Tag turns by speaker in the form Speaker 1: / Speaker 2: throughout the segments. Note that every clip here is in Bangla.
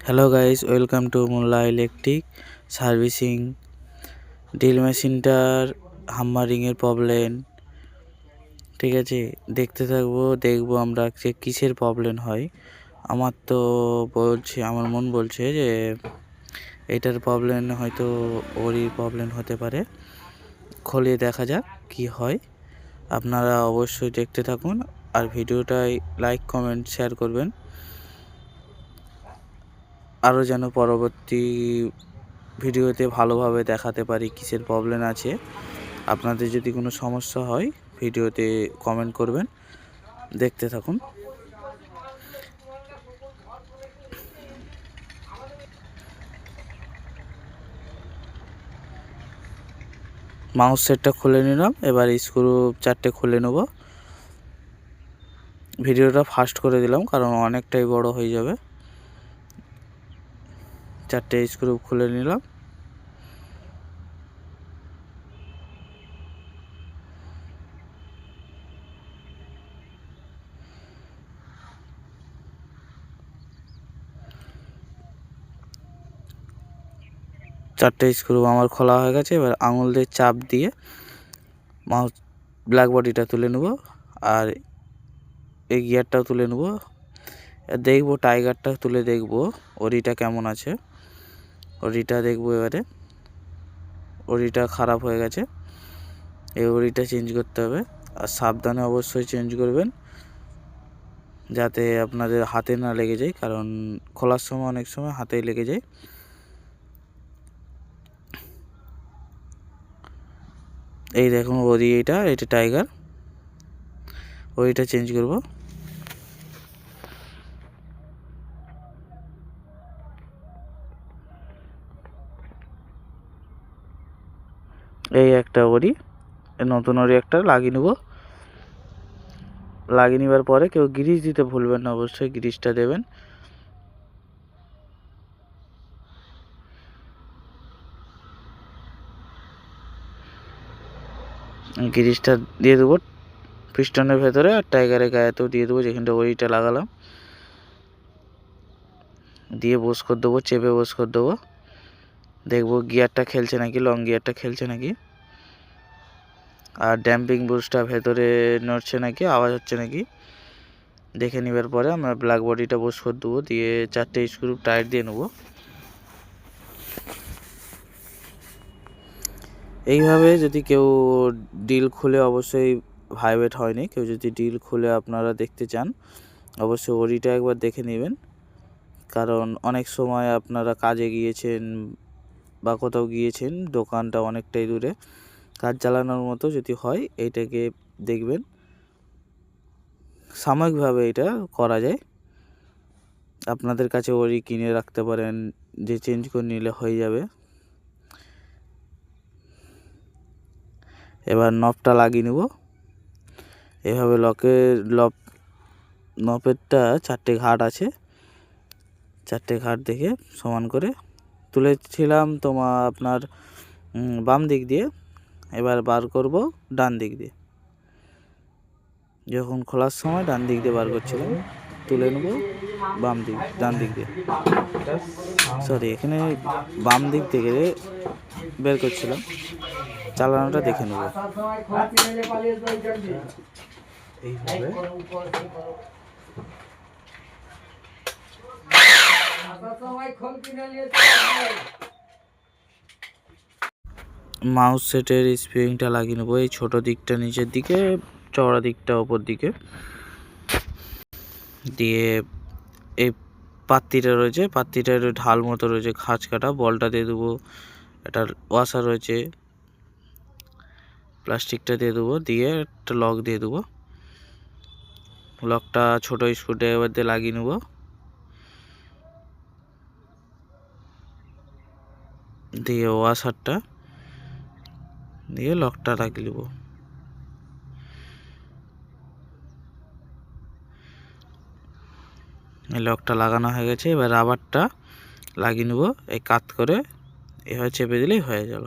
Speaker 1: Hello guys, welcome to Molla electric servicing. Drill মেশিনটার হাম্মারিংয়ের প্রবলেম, ঠিক আছে। দেখবো আমরা যে কিসের প্রবলেম হয়। আমার মন বলছে যে এটার প্রবলেম হয়তো ওরই প্রবলেম হতে পারে। খোলে দেখা যাক কি হয়। আপনারা অবশ্যই দেখতে থাকুন আর ভিডিওটাই লাইক কমেন্ট শেয়ার করবেন, আরও যেন পরবর্তী ভিডিওতে ভালোভাবে দেখাতে পারি কিসের প্রবলেম আছে। আপনাদের যদি কোনো সমস্যা হয় ভিডিওতে কমেন্ট করবেন, দেখতে থাকুন। মাউস সেটটা খুলে নিলাম, এবার স্ক্রু 4টে খুলে নেব। ভিডিওটা ফাস্ট করে দিলাম কারণ অনেকটাই বড় হয়ে যাবে। 4টে স্ক্রু খুলে নিলাম। চারটে স্ক্রু আমার খোলা হয়ে গেছে। এবার আঙুল দিয়ে চাপ দিয়ে মাউস ব্ল্যাক বডিটা তুলে নেব আর এই গিয়ারটাও তুলে নেব। দেখবো টাইগারটা তুলে দেখবো ওরিটা কেমন আছে। ওরিটা দেখবো। এবারে ওরিটা খারাপ হয়ে গেছে, এই ওরিটা চেঞ্জ করতে হবে। আর সাবধানে অবশ্যই চেঞ্জ করবেন যাতে আপনাদের হাতে না লেগে যায়, কারণ খোলার সময় অনেক সময় হাতেই লেগে যায়। এই দেখুন ওরি, এটা টাইগার, ওরিটা চেঞ্জ করব। এই একটা ওরি, নতুন ওরি একটা লাগিয়ে নেব। লাগিয়ে নেবার পরে কেউ গ্রিজ দিতে ভুলবেন না, অবশ্যই গ্রিজটা দেবেন। গ্রিজটা দিয়ে দেবো পিস্টনের ভেতরে আর টাইগারের গায়েতেও দিয়ে দেবো, যেখানটা ওরিটা লাগালাম। দিয়ে বস করে দেবো, চেপে বস করে দেবো। দেখবো গিয়ারটা খেলছে নাকি, লং গিয়ারটা খেলছে নাকি, আর ড্যাম্পিং বুস্টটা ভেতরে নড়ছে নাকি, আওয়াজ হচ্ছে নাকি দেখে নেবার পরে আমরা ব্ল্যাক বডিটা বস করে দেবো। দিয়ে 4টে স্ক্রু টাইট দিয়ে নেবো। এইভাবে যদি কেউ ডিল খুলে, অবশ্যই ভাইব্রেট হয়নি, কেউ যদি ডিল খুলে আপনারা দেখতে চান অবশ্যই ওরিটা একবার দেখে নেবেন। কারণ অনেক সময় আপনারা কাজে গিয়েছেন বা কোথাও গিয়েছেন, দোকানটা অনেকটাই দূরে, কাজ চালানোর মতো যদি হয় এইটাকে দেখবেন। সাময়িকভাবে এটা করা যায়, আপনাদের কাছে ওরি কিনে রাখতে পারেন, যে চেঞ্জ করে নিলে হয়ে যাবে। এবার নবটা লাগিয়ে নেব। এভাবে নবেরটা 4টে ঘাট আছে, 4টে ঘাট দেখে সমান করে তুলেছিলাম আপনার বাম দিক দিয়ে। এবার বার করব ডান দিক দিয়ে। যখন খোলার সময় ডান দিক দিয়ে বার করছিলাম, তুলে নেব ডান দিক দিয়ে, এখানে বাম দিক থেকে বের করছিলাম। চালানোটা দেখে নেব। এইভাবে মাউস সেটের স্প্রিংটা লাগিয়ে নেবো। এই ছোট দিকটা নিচের দিকে, চওড়া দিকটা ওপর দিকে দিয়ে, এই পাত্তিটা রয়েছে, পাত্তিটার ঢাল মতো রয়েছে খাঁজ কাটা, বলটা দিয়ে দেবো। একটা ওয়াশার রয়েছে, প্লাস্টিকটা দিয়ে দেবো। দিয়ে একটা লক দিয়ে দেবো। লকটা ছোট স্ক্রুড্রাইভার দিয়ে লাগিয়ে নেব। দিয়ে ওয়াশারটা দিয়ে লকটা লাগিয়ে নেব। লকটা লাগানো হয়ে গেছে। এবার রাবারটা লাগিয়ে নেব, এই কাত করে এভাবে চেপে দিলেই হয়ে গেল।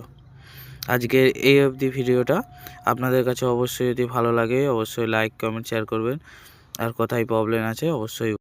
Speaker 1: আজকে এই অবধি ভিডিওটা। আপনাদের কাছে অবশ্যই যদি ভালো লাগে অবশ্যই লাইক কমেন্ট শেয়ার করবেন, আর কোথায় প্রবলেম আছে অবশ্যই